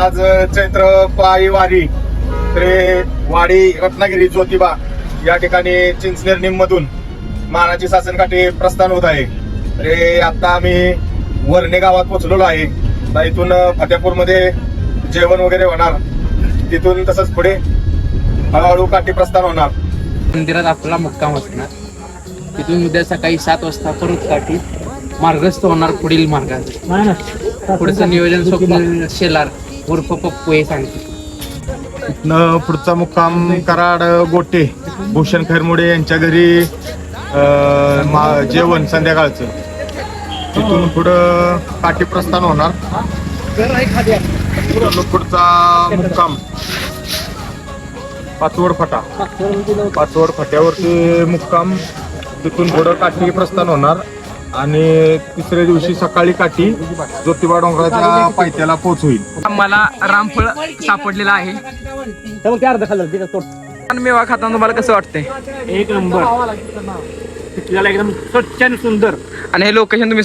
आज चैत्र पायी वारी तर वाडी रत्नागिरी ज्योतिबा या ठिकाणी चिंचनेर निम मधून मानाची सासनकाठी प्रस्थान होत आहे. तर आता आम्ही वरणे गावात पोहोचलेलो आहे. आता इथून फतेपूरमध्ये जेवण वगैरे होणार, तिथून तसंच पुढे हळूहळू काठी प्रस्थान होणार. मंदिरात आपला मुक्काम असणार. तिथून उद्या सकाळी 7 वाजता परत काठी मार्गस्थ होणार पुढील मार्गात. पुढचं नियोजन स्वप्न शेलार उर्फ पप्पू हे सांगते. इथनं पुढचा मुक्काम कराड गोटे भूषण खैरमुडे यांच्या घरी जेवण संध्याकाळचं. तिथून पुढं काठी प्रस्थान होणार. पुढचा मुक्काम पाचवड फाट्यावरती मुक्काम. तिथून पुढं काठी प्रस्थान होणार आणि तिसऱ्या दिवशी सकाळी काठी ज्योतिबा डोंगराच्या पायथ्याला पोहोचईल. मला रामफळ सापडलेला आहे. मेवा खाताना तुम्हाला कसं वाटतंय? एक नंबर, एकदम स्वच्छ आणि सुंदर. आणि हे लोकेशन तुम्ही